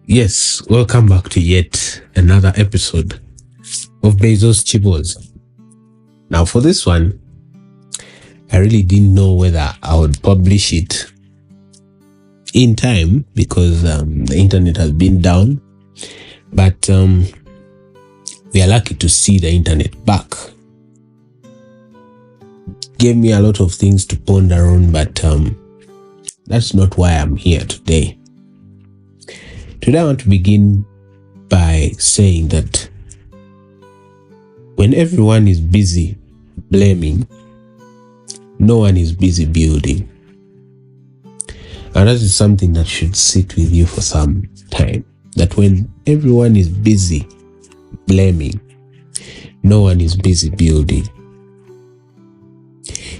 Yes, welcome back to yet another episode of Beizzo's Kiboozi. Now for this one, I really didn't know whether I would publish it in time because the internet has been down, but we are lucky to see the internet back. Gave me a lot of things to ponder on, but that's not why I'm here today. Today I want to begin by saying that when everyone is busy blaming, no one is busy building. And that is something that should sit with you for some time. That when everyone is busy blaming, no one is busy building.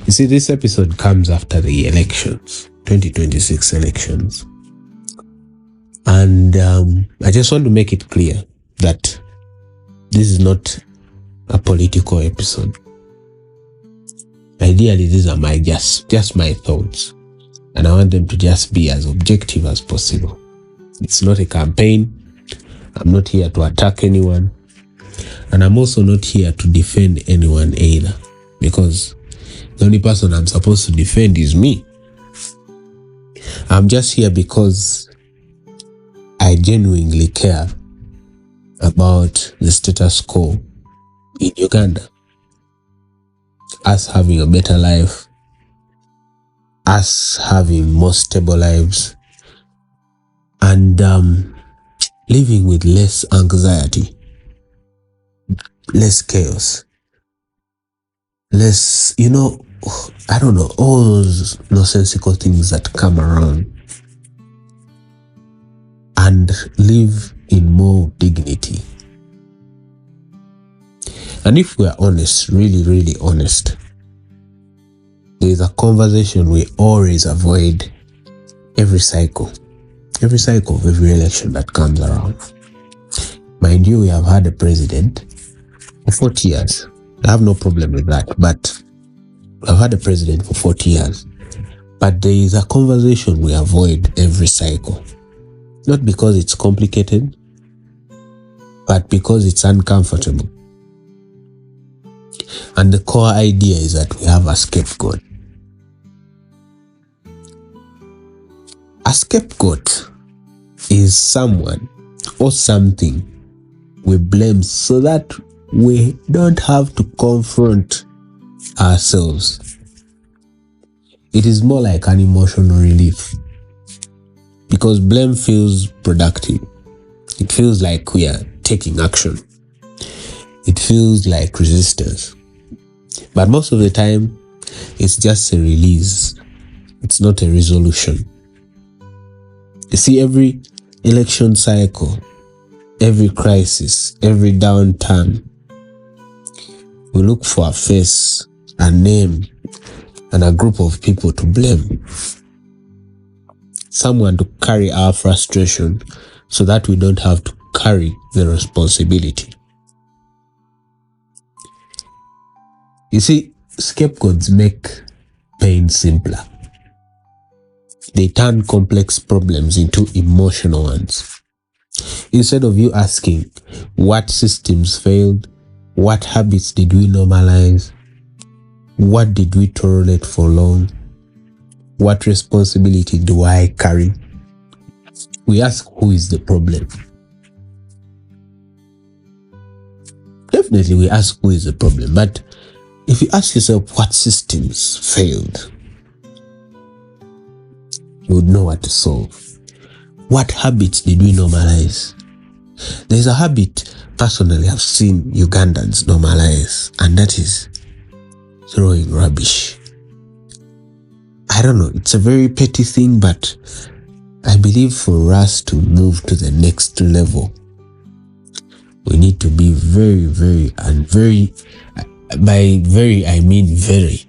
You see, this episode comes after the elections, 2026 elections. And I just want to make it clear that this is not a political episode. Ideally, these are my just my thoughts. And I want them to just be as objective as possible. It's not a campaign. I'm not here to attack anyone. And I'm also not here to defend anyone either. Because the only person I'm supposed to defend is me. I'm just here because I genuinely care about the status quo in Uganda. Us having a better life, us having more stable lives, and living with less anxiety, less chaos, less, I don't know, all those nonsensical things that come around, and live in more dignity. And if we are honest, really, really honest, there is a conversation we always avoid every cycle of every election that comes around. Mind you, we have had a president for 40 years. I have no problem with that, but I've had a president for 40 years. But there is a conversation we avoid every cycle. Not because it's complicated, but because it's uncomfortable. And the core idea is that we have a scapegoat. A scapegoat is someone or something we blame so that we don't have to confront ourselves. It is more like an emotional relief. Because blame feels productive. It feels like we are taking action. It feels like resistance. But most of the time, it's just a release. It's not a resolution. You see, every election cycle, every crisis, every downturn, we look for a face, a name, and a group of people to blame. Someone to carry our frustration so that we don't have to carry the responsibility. You see, scapegoats make pain simpler. They turn complex problems into emotional ones. Instead of you asking, what systems failed? What habits did we normalize? What did we tolerate for long? What responsibility do I carry? We ask, who is the problem? Definitely we ask, who is the problem? But if you ask yourself, what systems failed? You would know what to solve. What habits did we normalize? There's a habit, personally, I've seen Ugandans normalize, and that is throwing rubbish. I don't know, it's a very petty thing, but I believe for us to move to the next level, we need to be very, very, and very, by very, I mean very,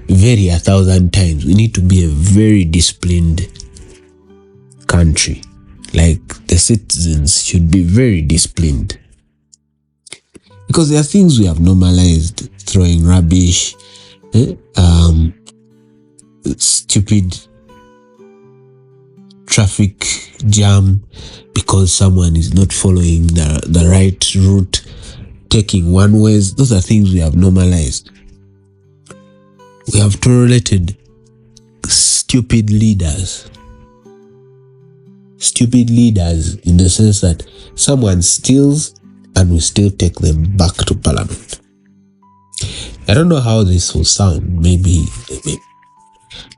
very 1,000 times. We need to be a very disciplined country. Like, the citizens should be very disciplined. Because there are things we have normalized, throwing rubbish, stupid traffic jam because someone is not following the right route, taking one ways. Those are things we have normalized. We have tolerated stupid leaders. Stupid leaders in the sense that someone steals and we still take them back to parliament. I don't know how this will sound. Maybe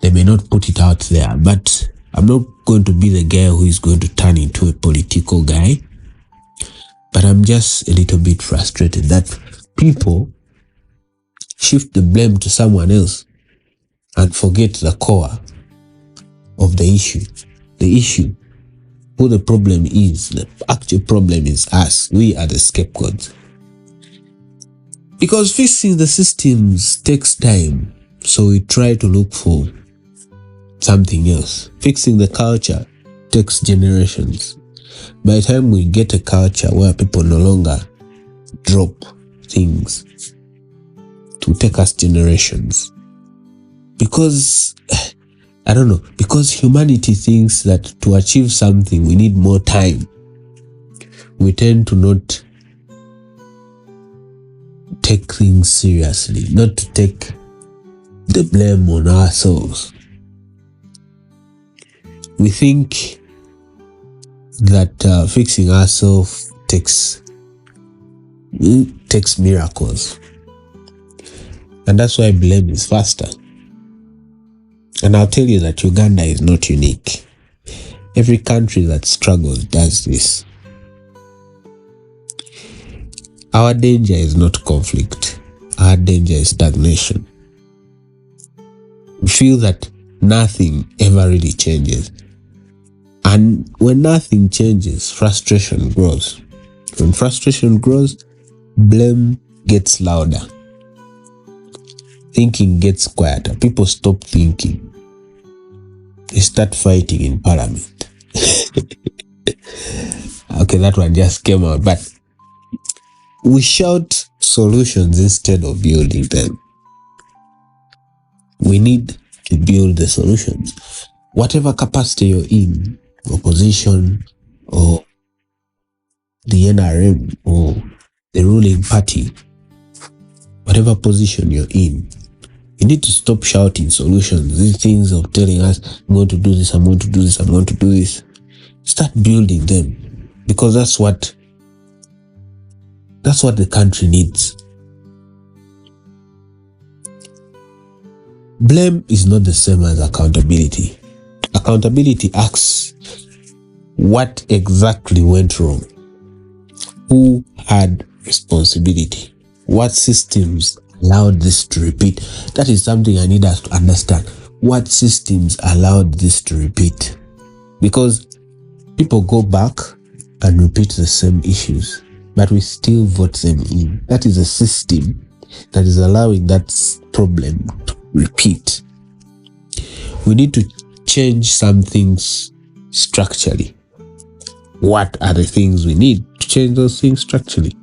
they may not put it out there, but I'm not going to be the guy who is going to turn into a political guy. But I'm just a little bit frustrated that people shift the blame to someone else and forget the core of the issue. The issue, who the problem is, the actual problem is us. We are the scapegoats. Because fixing the systems takes time, so we try to look for something else. Fixing the culture takes generations. By the time we get a culture where people no longer drop things, it will take us generations. Because, I don't know, because humanity thinks that to achieve something we need more time. We tend to not take things seriously, not to take the blame on ourselves. We think that fixing ourselves takes miracles, and that's why blame is faster. And I'll tell you that Uganda is not unique. Every country that struggles does this. Our danger is not conflict. Our danger is stagnation. We feel that nothing ever really changes. And when nothing changes, frustration grows. When frustration grows, blame gets louder. Thinking gets quieter. People stop thinking. They start fighting in parliament. Okay, that one just came out. But we shout solutions instead of building them. We need to build the solutions. Whatever capacity you're in, opposition or the NRM or the ruling party, whatever position you're in, you need to stop shouting solutions. These things of telling us, I'm going to do this, I'm going to do this, I'm going to do this. Start building them, because that's what the country needs. Blame is not the same as accountability. Accountability asks what exactly went wrong, who had responsibility, what systems allowed this to repeat. That is something I need us to understand. What systems allowed this to repeat? Because people go back and repeat the same issues, but we still vote them in. That is a system that is allowing that problem to repeat. We need to change some things structurally. What are the things we need to change those things structurally?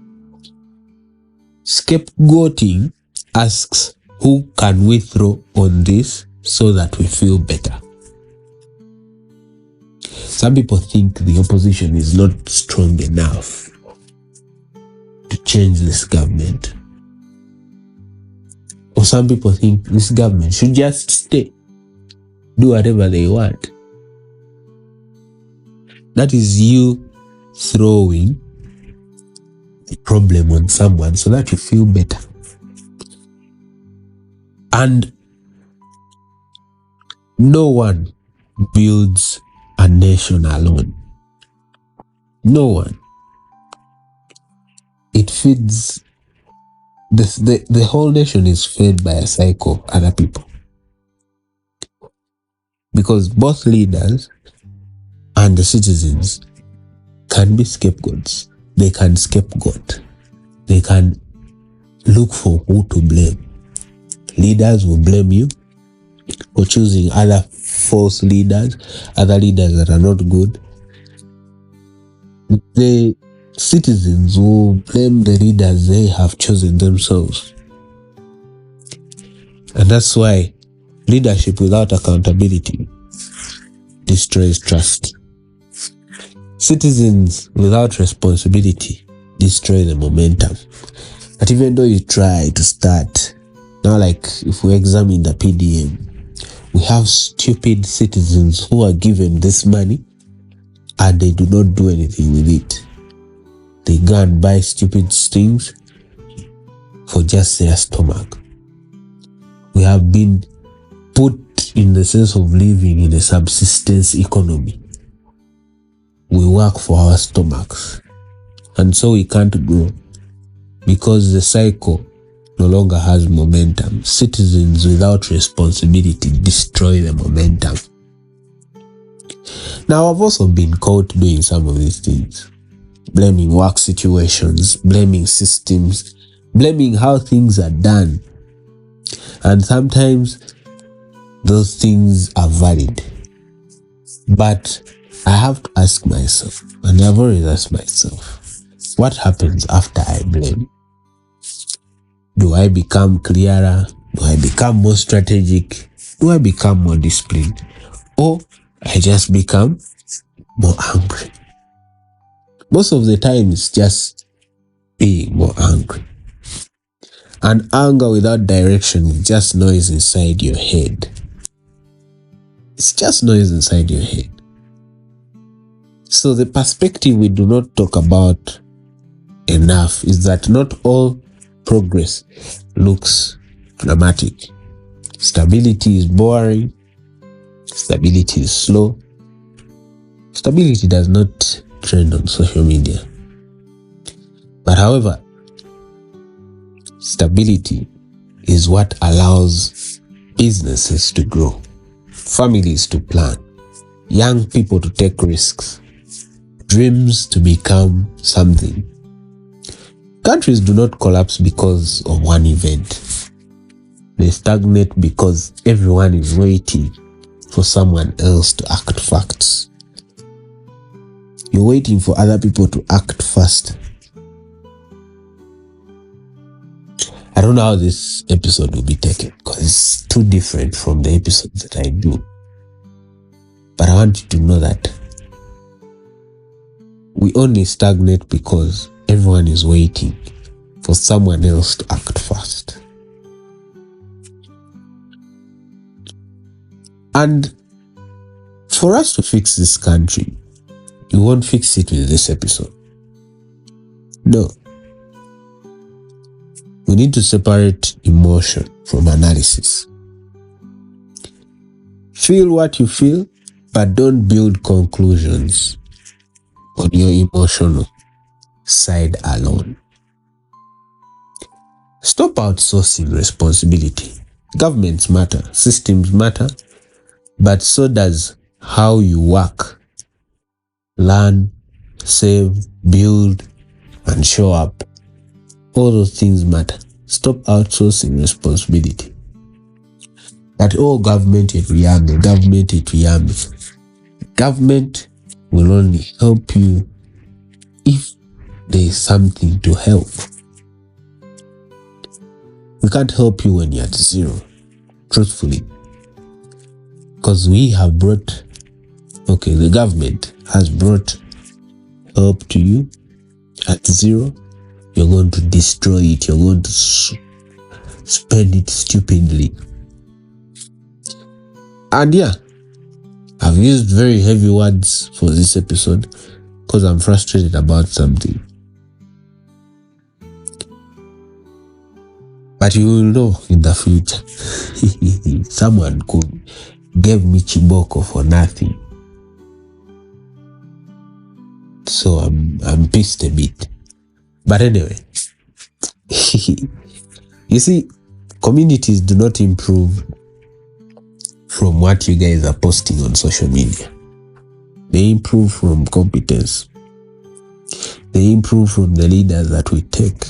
Scapegoating asks, who can we throw on this so that we feel better? Some people think the opposition is not strong enough to change this government. Or some people think this government should just stay, do whatever they want. That is you throwing the problem on someone so that you feel better. And no one builds a nation alone. No one. It feeds, the whole nation is fed by a cycle of other people. Because both leaders and the citizens can be scapegoats. They can scapegoat. They can look for who to blame. Leaders will blame you for choosing other false leaders, other leaders that are not good. The citizens will blame the leaders they have chosen themselves. And that's why Leadership without accountability destroys trust. Citizens without responsibility destroy the momentum. But even though you try to start, now like if we examine the PDM, we have stupid citizens who are given this money and they do not do anything with it. They go and buy stupid things for just their stomach. We have been put in the sense of living in a subsistence economy. We work for our stomachs, and so we can't grow because the cycle no longer has momentum. Citizens without responsibility destroy the momentum. Now, I've also been caught doing some of these things, blaming work situations, blaming systems, blaming how things are done. And sometimes those things are valid. But I have to ask myself, and I've always asked myself, what happens after I blame? Do I become clearer? Do I become more strategic? Do I become more disciplined? Or I just become more angry? Most of the time, it's just being more angry. And anger without direction is just noise inside your head. It's just noise inside your head. So the perspective we do not talk about enough is that not all progress looks dramatic. Stability is boring. Stability is slow. Stability does not trend on social media. But however, stability is what allows businesses to grow, families to plan, young people to take risks, dreams to become something. Countries do not collapse because of one event. They stagnate because everyone is waiting for someone else to act fast. You're waiting for other people to act fast. I don't know how this episode will be taken because it's too different from the episodes that I do. But I want you to know that we only stagnate because everyone is waiting for someone else to act fast. And for us to fix this country, we won't fix it with this episode. No. We need to separate emotion from analysis. Feel what you feel, but don't build conclusions on your emotional side alone. Stop outsourcing responsibility. Governments matter, systems matter, but so does how you work, learn, save, build, and show up. All those things matter. Stop outsourcing responsibility. That government ituyambe, government ituyambe. Government will only help you if there is something to help. We can't help you when you're at zero, truthfully. Because we have brought, the government has brought help to you at zero. You're going to destroy it. You're going to spend it stupidly. And yeah, I've used very heavy words for this episode because I'm frustrated about something. But you will know in the future. Someone gave me chiboko for nothing. So I'm pissed a bit. But anyway, you see, communities do not improve from what you guys are posting on social media. They improve from competence. They improve from the leaders that we take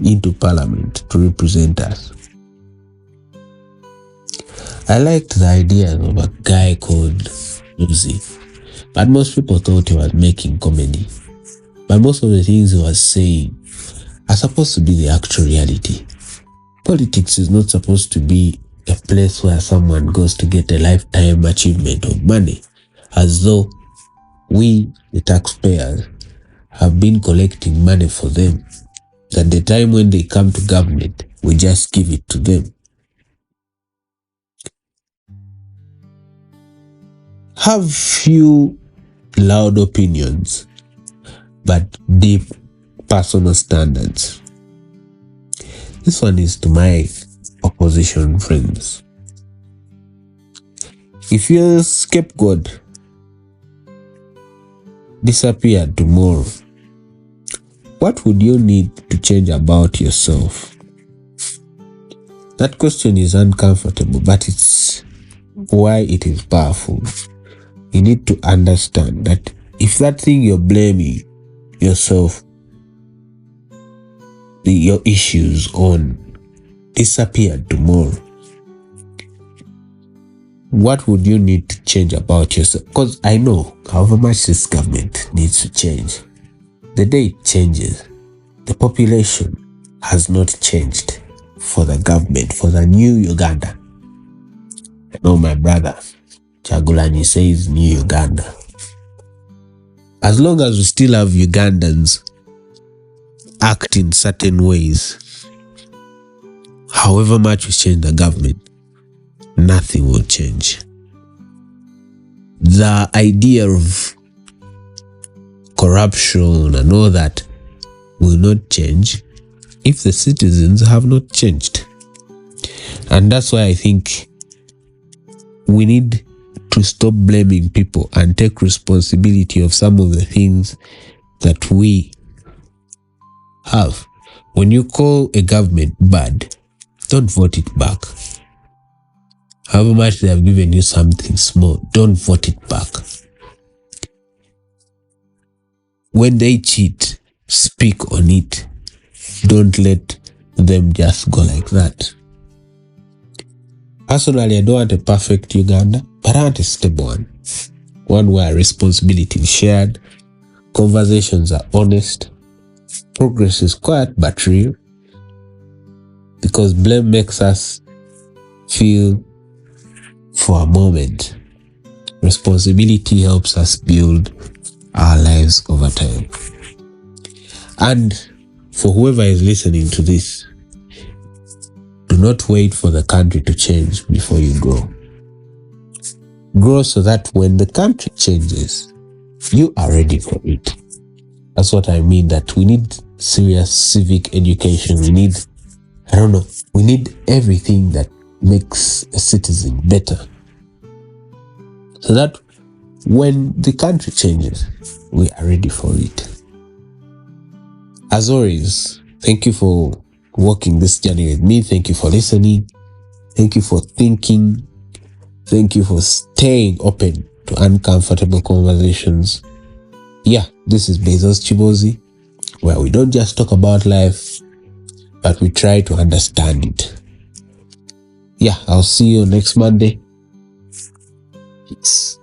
into parliament to represent us. I liked the idea of a guy called Kiboozi, but most people thought he was making comedy. But most of the things he was saying are supposed to be the actual reality. Politics is not supposed to be a place where someone goes to get a lifetime achievement of money, as though we, the taxpayers, have been collecting money for them. At the time when they come to government, we just give it to them. Have few loud opinions, but deep personal standards. This one is to my opposition friends. If your scapegoat disappeared tomorrow, what would you need to change about yourself? That question is uncomfortable, but it's why it is powerful. You need to understand that if that thing you're blaming yourself, your issues on, disappeared tomorrow, what would you need to change about yourself? Because I know however much this government needs to change, the day it changes, the population has not changed for the government, for the new Uganda. I know my brother Chagulanyi says new Uganda. As long as we still have Ugandans act in certain ways, however much we change the government, nothing will change. The idea of corruption and all that will not change if the citizens have not changed. And that's why I think we need to stop blaming people and take responsibility of some of the things that we have. When you call a government bad, don't vote it back. However much they have given you something small, don't vote it back. When they cheat, speak on it. Don't let them just go like that. Personally, I don't want a perfect Uganda, but I want a stable one. One where responsibility is shared, conversations are honest, progress is quiet but real, because blame makes us feel for a moment. Responsibility helps us build our lives over time. And for whoever is listening to this, do not wait for the country to change before you grow. Grow so that when the country changes, you are ready for it. That's what I mean, that we need serious civic education. We need, we need everything that makes a citizen better. So that when the country changes, we are ready for it. As always, thank you for walking this journey with me. Thank you for listening. Thank you for thinking. Thank you for staying open to uncomfortable conversations. Yeah, this is Beizzo's Kiboozi, where we don't just talk about life, but we try to understand it. Yeah, I'll see you next Monday. Peace.